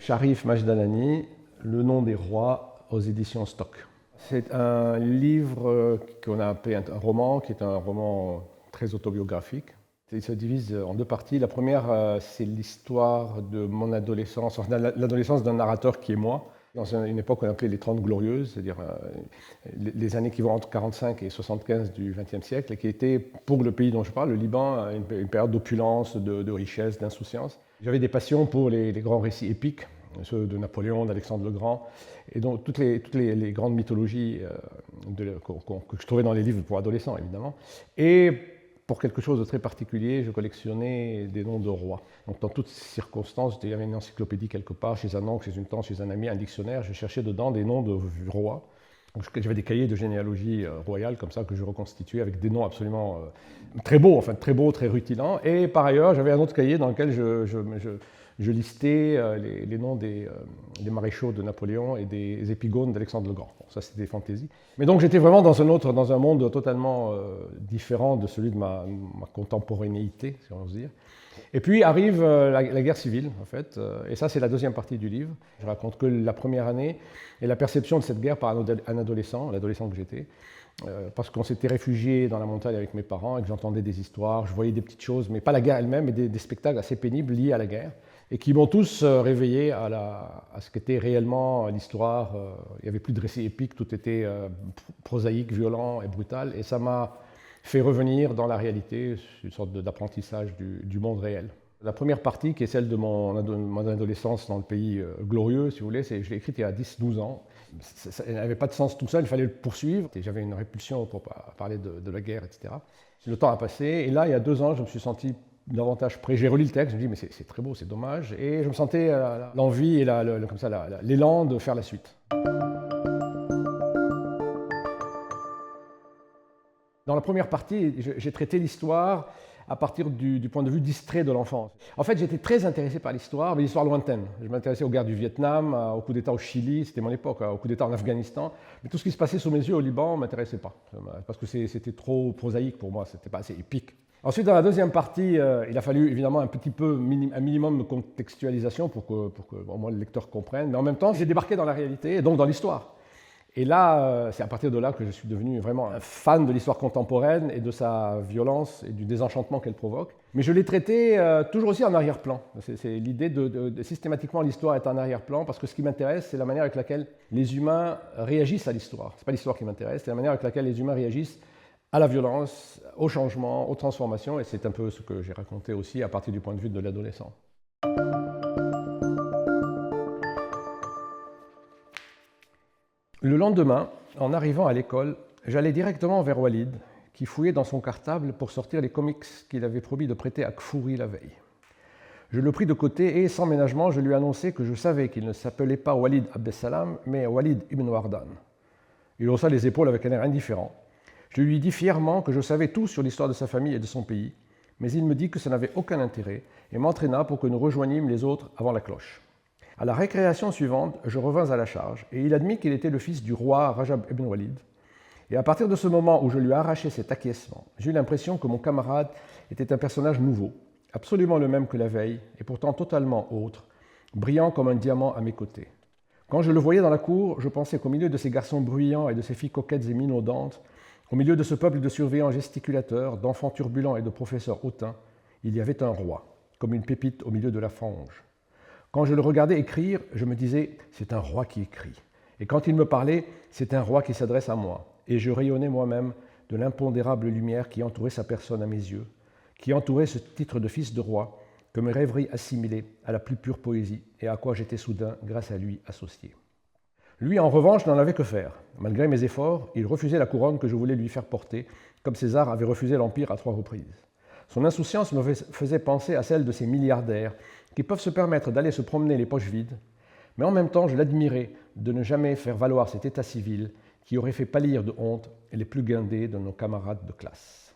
Sharif Majdanani, Le nom des rois, aux éditions Stock. C'est un livre qu'on a appelé un roman, qui est un roman très autobiographique. Il se divise en deux parties. La première, c'est l'histoire de mon adolescence, l'adolescence d'un narrateur qui est moi, dans une époque qu'on appelait les 30 glorieuses, c'est-à-dire les années qui vont entre 45 et 75 du XXe siècle, et qui était, pour le pays dont je parle, le Liban, une période d'opulence, de richesse, d'insouciance. J'avais des passions pour les grands récits épiques, ceux de Napoléon, d'Alexandre le Grand, et donc toutes les grandes mythologies que je trouvais dans les livres pour adolescents, évidemment. Et pour quelque chose de très particulier, je collectionnais des noms de rois. Donc dans toutes circonstances, il y avait une encyclopédie quelque part, chez un oncle, chez une tante, chez un ami, un dictionnaire, je cherchais dedans des noms de rois. J'avais des cahiers de généalogie royale comme ça que je reconstituais avec des noms absolument très beaux, enfin très beaux, très rutilants. Et par ailleurs, j'avais un autre cahier dans lequel je listais les noms des maréchaux de Napoléon et des épigones d'Alexandre le Grand. Bon, ça, c'était des fantaisies. Mais donc, j'étais vraiment dans un monde totalement différent de celui de ma contemporanéité, si on ose dire. Et puis arrive la guerre civile, en fait, et ça, c'est la deuxième partie du livre. Je raconte que la première année et la perception de cette guerre par un adolescent, l'adolescent que j'étais, parce qu'on s'était réfugié dans la montagne avec mes parents et que j'entendais des histoires, je voyais des petites choses, mais pas la guerre elle-même, mais des spectacles assez pénibles liés à la guerre, et qui m'ont tous réveillé à ce qu'était réellement l'histoire. Il n'y avait plus de récit épique, tout était prosaïque, violent et brutal, et ça m'a fait revenir dans la réalité, une sorte d'apprentissage du monde réel. La première partie, qui est celle de mon adolescence dans le pays glorieux, si vous voulez, je l'ai écrite il y a 10-12 ans. Elle n'avait pas de sens tout seul, il fallait le poursuivre. J'avais une répulsion pour parler de la guerre, etc. Le temps a passé, et là, il y a 2 ans, je me suis senti davantage prêt. J'ai relu le texte, je me dis, mais c'est très beau, c'est dommage. Et je me sentais l'envie et l'élan de faire la suite. Dans la première partie, j'ai traité l'histoire à partir du point de vue distrait de l'enfance. En fait, j'étais très intéressé par l'histoire, mais l'histoire lointaine. Je m'intéressais aux guerres du Vietnam, au coup d'État au Chili, c'était mon époque, au coup d'État en Afghanistan. Mais tout ce qui se passait sous mes yeux au Liban ne m'intéressait pas, parce que c'était trop prosaïque pour moi, c'était pas assez épique. Ensuite, dans la deuxième partie, il a fallu évidemment un minimum de contextualisation pour que au moins le lecteur comprenne, mais en même temps, j'ai débarqué dans la réalité, et donc dans l'histoire. Et là, c'est à partir de là que je suis devenu vraiment un fan de l'histoire contemporaine et de sa violence et du désenchantement qu'elle provoque. Mais je l'ai traité toujours aussi en arrière-plan. C'est l'idée de systématiquement l'histoire est en arrière-plan, parce que ce qui m'intéresse, c'est la manière avec laquelle les humains réagissent à l'histoire. Ce n'est pas l'histoire qui m'intéresse, c'est la manière avec laquelle les humains réagissent à la violence, au changement, aux transformations. Et c'est un peu ce que j'ai raconté aussi à partir du point de vue de l'adolescent. Le lendemain, en arrivant à l'école, j'allais directement vers Walid, qui fouillait dans son cartable pour sortir les comics qu'il avait promis de prêter à Kfouri la veille. Je le pris de côté et, sans ménagement, je lui annonçai que je savais qu'il ne s'appelait pas Walid Abdessalam, mais Walid ibn Wardan. Il haussa les épaules avec un air indifférent. Je lui dis fièrement que je savais tout sur l'histoire de sa famille et de son pays, mais il me dit que ça n'avait aucun intérêt et m'entraîna pour que nous rejoignîmes les autres avant la cloche. À la récréation suivante, je revins à la charge et il admit qu'il était le fils du roi Rajab ibn Walid. Et à partir de ce moment où je lui arrachai cet acquiescement, j'ai eu l'impression que mon camarade était un personnage nouveau, absolument le même que la veille et pourtant totalement autre, brillant comme un diamant à mes côtés. Quand je le voyais dans la cour, je pensais qu'au milieu de ces garçons bruyants et de ces filles coquettes et minaudantes, au milieu de ce peuple de surveillants gesticulateurs, d'enfants turbulents et de professeurs hautains, il y avait un roi, comme une pépite au milieu de la fange. Quand je le regardais écrire, je me disais « c'est un roi qui écrit ». Et quand il me parlait, c'est un roi qui s'adresse à moi. Et je rayonnais moi-même de l'impondérable lumière qui entourait sa personne à mes yeux, qui entourait ce titre de fils de roi que mes rêveries assimilaient à la plus pure poésie et à quoi j'étais soudain, grâce à lui, associé. Lui, en revanche, n'en avait que faire. Malgré mes efforts, il refusait la couronne que je voulais lui faire porter, comme César avait refusé l'Empire à 3 reprises. Son insouciance me faisait penser à celle de ces milliardaires qui peuvent se permettre d'aller se promener les poches vides, mais en même temps, je l'admirais de ne jamais faire valoir cet état civil qui aurait fait pâlir de honte les plus guindés de nos camarades de classe.